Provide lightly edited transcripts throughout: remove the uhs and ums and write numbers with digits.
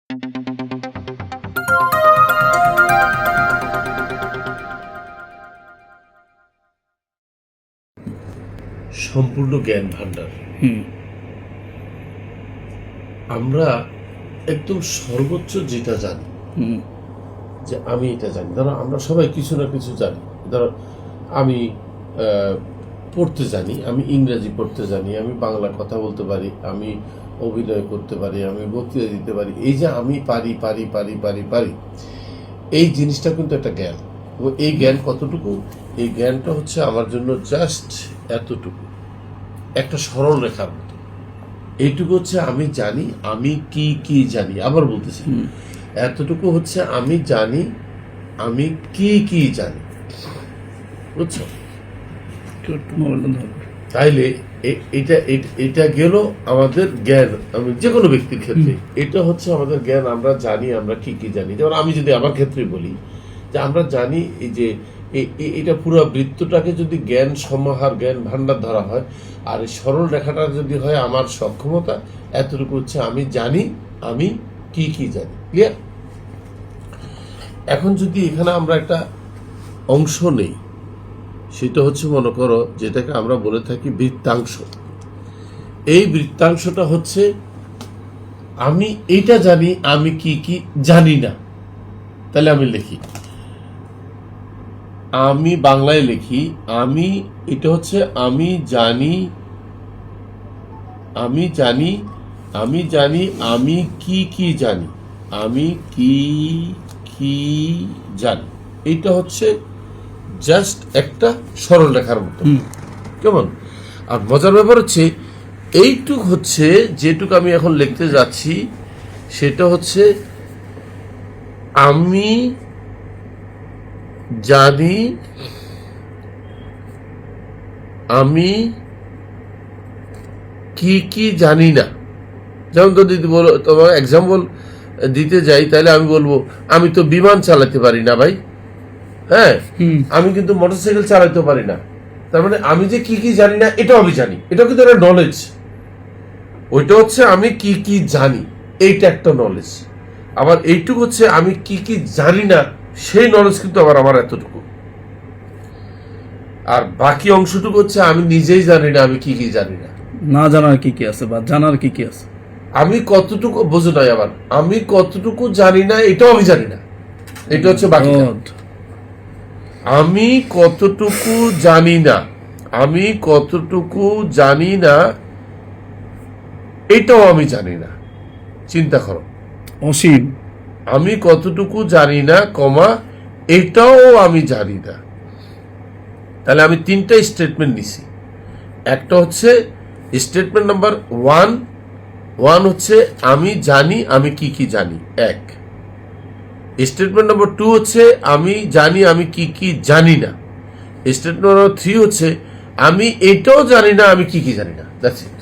সম্পূর্ণ জ্ঞান ভান্ডার। আমরা একদম সর্বোচ্চ যেটা জানি, যে আমি এটা জানি, ধরো আমরা সবাই কিছু না কিছু জানি। ধরো আমি পড়তে জানি, আমি ইংরেজি পড়তে জানি, আমি বাংলা কথা বলতে পারি, আমি অভিনয় করতে পারি, আমি বক্তৃতা দিতে পারি। এই যে আমি পারি পারি পারি পারি পারি, এই জিনিসটা কিন্তু একটা জ্ঞান। এবং এই জ্ঞান কতটুকু? এই জ্ঞানটা হচ্ছে আমার জন্য জাস্ট এতটুকু, একটা সরল রেখার মতো। এইটুকু হচ্ছে আমি জানি আমি কি কি জানি। আবার বলতেছি, এতটুকু হচ্ছে আমি জানি আমি কি কি জানি। বুঝছো? তাইলে এটা গেল আমাদের জ্ঞান। আমি যে কোনো ব্যক্তির ক্ষেত্রে এটা হচ্ছে আমাদের জ্ঞান। আমরা জানি আমরা কি কি জানি। যেমন আমি যদি আমার ক্ষেত্রে বলি, যে আমরা জানি এই যে এটা পুরো বৃত্তটাকে যদি জ্ঞান সমাহার, জ্ঞান ভান্ডার ধরা হয়, আর এই সরল রেখাটা যদি হয় আমার সক্ষমতা, এতটুকু হচ্ছে আমি জানি আমি কি কি জানি। ক্লিয়ার? এখন যদি এখানে আমরা একটা অংশ নেই, সেটা হচ্ছে মনে করো যেটাকে আমরা বলে থাকি বৃত্তাংশ। এই বৃত্তাংশটা হচ্ছে আমি এইটা জানি আমি কি কি জানি না। তাহলে আমি লিখি, আমি বাংলায় লিখি, আমি এটা হচ্ছে আমি জানি আমি জানি আমি জানি আমি কি কি জানি, আমি কি কি জানি। এইটা হচ্ছে জাস্ট একটা সরল রেখার মতো। কেমন? আর মজার ব্যাপার হচ্ছে এইটুক হচ্ছে যেটুক আমি এখন লিখতে যাচ্ছি, সেটা হচ্ছে আমি জানি আমি কি কি জানি না। যেমন যদি বলো, তোমার এক্সাম্পল দিতে যাই, তাহলে আমি বলবো আমি তো বিমান চালাতে পারি না ভাই। হ্যাঁ, আমি কিন্তু মোটরসাইকেল চালাতে পারি না। তার মানে আমি যে কি কি জানি না এটাও আমি জানি। এটা কিন্তু একটা নলেজ। ওইটা হচ্ছে আমি কি কি জানি, এইটা একটা নলেজ। আবার এইটুকু হচ্ছে আমি কি কি জানি না, সেই নলেজ কিন্তু আমার এতটুকু। আর বাকি অংশটুকু হচ্ছে আমি নিজেই জানি না আমি কি কি জানি না। না জানার কি কি আছে বা জানার কি কি আছে, আমি কতটুকু বোঝো নাই। আবার আমি কতটুকু জানি না এটাও আমি জানি না। এটা হচ্ছে বাকি। আমি কতটুকু জানি না, আমি কতটুকু জানি না এটাও আমি জানি না। চিন্তা করো, অসীম। আমি কতটুকু জানি না কমা এটাও আমি জানি না। তাহলে আমি তিনটা স্টেটমেন্ট নিছি। একটা হচ্ছে স্টেটমেন্ট নাম্বার ওয়ান হচ্ছে আমি জানি আমি কি কি জানি, এক। স্টেটমেন্ট নম্বর 2 হচ্ছে আমি জানি আমি কি কি জানি না। স্টেটমেন্ট নম্বর 3 হচ্ছে আমি এটাও জানি না আমি কি কি জানি না। That's it.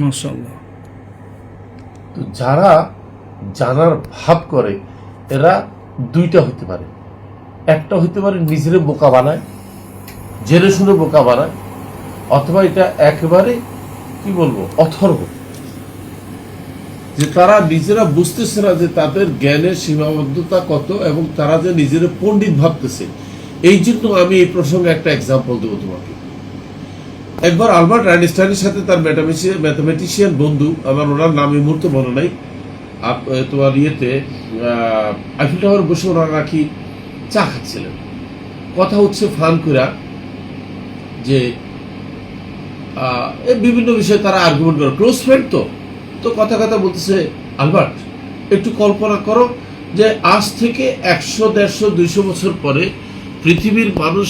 মাশাআল্লাহ। তো যারা জানার ভাব করে, এরা দুইটা হতে পারে। একটা হতে পারে নিজের বোকা বানায়, জেনে শুনে বোকা বানায়, অথবা এটা একেবারে কি বলবো অথর্ব, যে তারা নিজেরা বুঝতেছে না যে তাদের জ্ঞানের সীমাবদ্ধতা কত, এবং তারা যে নিজেরা পণ্ডিত ভাবতেছে। এই জন্য আমি এই প্রসঙ্গে একটা এক্সাম্পল দেবো তোমাকে। একবার আলবার্ট আইনস্টাইনের সাথে তার ম্যাথমেটিশিয়ান বন্ধু, আমার ওনার নাম এই মুহূর্তে মনে নাই, তোমার ইয়েতে আইফেল টাওয়ার বসে ওনারা নাকি চা খাচ্ছিলেন। কথা হচ্ছে ফান করা যে বিভিন্ন বিষয়ে তারা আর্গুমেন্ট করে, ক্লোজ ফ্রেন্ড তো কথা বলতেছে, আলবার্ট একটু কল্পনা করো যে আজ থেকে 100, 150, 200 বছর পরে পৃথিবীর মানুষ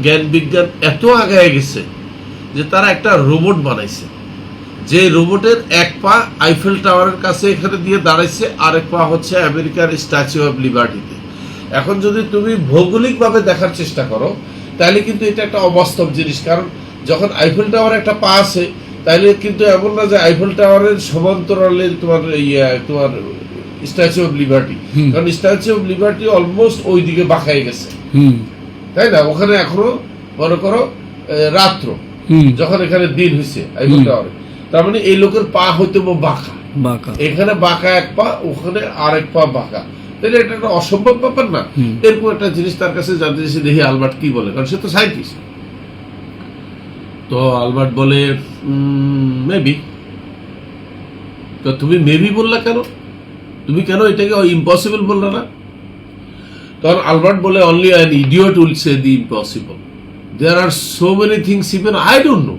জ্ঞান বিজ্ঞান এত আগায় গেছে যে তারা একটা রোবট বানাইছে, যে রোবটের এক পা আইফেল টাওয়ারের কাছে এখানে দিয়ে দাঁড়াইছে, আরেক পা হচ্ছে আমেরিকার স্ট্যাচু অফ লিবার্টিতে। এখন যদি তুমি ভৌগোলিকভাবে দেখার চেষ্টা করো, তাহলে কিন্তু এটা একটা অবাস্তব জিনিস। কারণ যখন আইফেল টাওয়ার একটা পা আছে, তাহলে কিন্তু এমন না যে আইফেল টাওয়ারের সমান্তরালে তোমার স্ট্যাচু অফ লিবার্টি, কারণ স্ট্যাচু অফ লিবার্টি অলমোস্ট ওই দিকে বাঁকাই গেছে, তাই না? ওখানে এখনো মনে করো রাত্র, যখন এখানে দিন হয়েছে আইফেল টাওয়ারে, তার মানে এই লোকের পা হইতে বাঁকা। বাঁকা। এখানে বাঁকা এক পা, ওখানে আরেক পা বাঁকা, তাহলে এটা একটা অসম্ভব ব্যাপার না? এরকম একটা জিনিস তার কাছে জানতে চাইছি, দেখি আলবার্ট কি বলে, কারণ সে তো সায়েন্টিস্ট। তো আলবার্ট বলে মেবি। তো তুমি মেবি বললা কেন? তুমি কেন এটাকে ইম্পসিবল বললে না? তখন আলবার্ট বলে only an idiot will say the impossible, there are so many things even I don't know.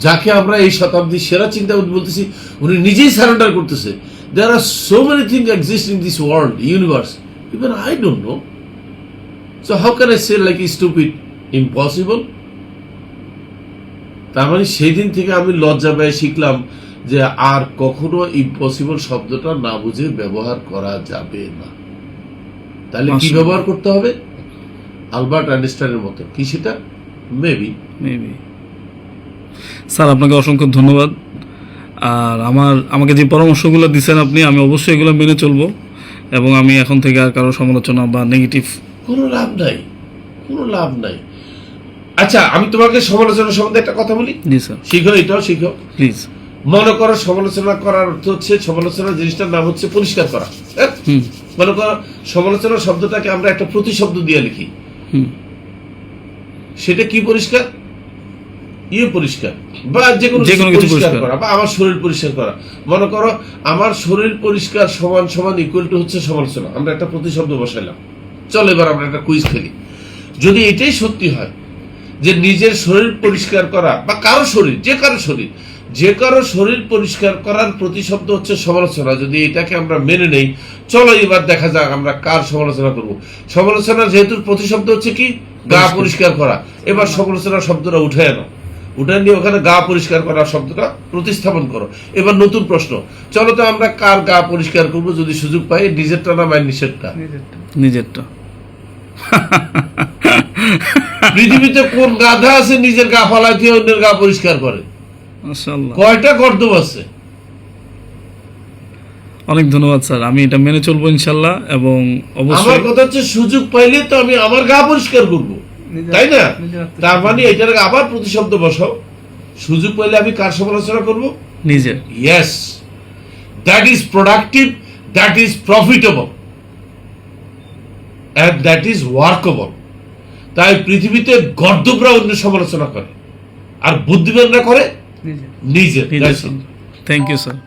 যাকে আমরা এই শতাব্দীর সেরা চিন্তা বলতেছি, উনি নিজেই সারেন্ডার করতেছে। There are so many things exist in this world universe, even I don't know, so how can I say like stupid impossible? তার মানে সেই দিন থেকে আমি লজ্জা পেয়ে শিখলাম যে আর কখনো ইম্পসিবল শব্দটা না বুঝে ব্যবহার করা যাবে না। তাহলে কি ব্যবহার করতে হবে? আলবার্ট আইনস্টাইনের মতো। কি সেটা? মেবি। মেবি। স্যার আপনাকে অসংখ্য ধন্যবাদ। আর আমাকে যে পরামর্শগুলো দিচ্ছেন আপনি, আমি অবশ্যই এগুলো মেনে চলবো, এবং আমি এখন থেকে আর কারো সমালোচনা বা নেগেটিভ কোনো লাভ নাই, কোনো লাভ নাই। আচ্ছা, আমি তোমাকে সমালোচনা সম্বন্ধে একটা কথা বলি। জি স্যার। শিখো, এটাও শিখো প্লিজ। মনে করো সমালোচনা করার অর্থ হচ্ছে, সমালোচনা জিনিসটার নাম হচ্ছে পরিষ্কার করা। মনে করো সমালোচনা শব্দটাকে আমরা একটা প্রতিশব্দ দিয়ে লিখি, সেটা কি পরিষ্কার? পরিষ্কার, বা যে কোনো কিছু পরিষ্কার করা, বা আমার শরীর পরিষ্কার করা। মনে করো আমার শরীর পরিষ্কার সমান সমান ইকুয়াল টু হচ্ছে সমালোচনা। আমরা একটা প্রতিশব্দ বসাইলাম। চলো এবার আমরা একটা কুইজ খেলি। যদি এটাই সত্যি হয় যে নিজের শরীর পরিষ্কার করা, বা কারো শরীর, যে কারো শরীর পরিষ্কার করার প্রতিশব্দ হচ্ছে সমালোচনা, যদি এটাকে আমরা মেনে নেই, চলো এবার দেখা যাক আমরা কার সমালোচনা করব। সমালোচনা যেহেতু প্রতিশব্দ হচ্ছে কি, গা পরিষ্কার করা, এবার সমালোচনা শব্দটা উঠে আনো, উঠে নিয়ে ওখানে গা পরিষ্কার করা শব্দটা প্রতিস্থাপন করো। এবার নতুন প্রশ্ন, চলো তো আমরা কার গা পরিষ্কার করব যদি সুযোগ পাই? নিজেরটা না মায়ের নিষেধটা? নিজেরটা। পৃথিবীতে কোন গাধা আছে নিজের গা ফালাই দিয়ে অন্যের গা পরিষ্কার করে? মাশাআল্লাহ। কয়টা গর্দভ আছে? অনেক ধন্যবাদ স্যার, আমি এটা মেনে চলবো ইনশাল্লাহ। এবং অবশ্যই আমার কথা হচ্ছে সুযোগ পাইলে তো আমি আমার গা পরিষ্কার করব, তাই না? তার মানে এটার আবার প্রতিশব্দ বসাও। সুযোগ পাইলে আমি কার সমালোচনা করব? নিজের। Yes, that is productive, that is profitable, and that is workable. তাই পৃথিবীতে গর্দভরা অন্য সমালোচনা করে, আর বুদ্ধিমানরা করে নিজের। Thank you sir.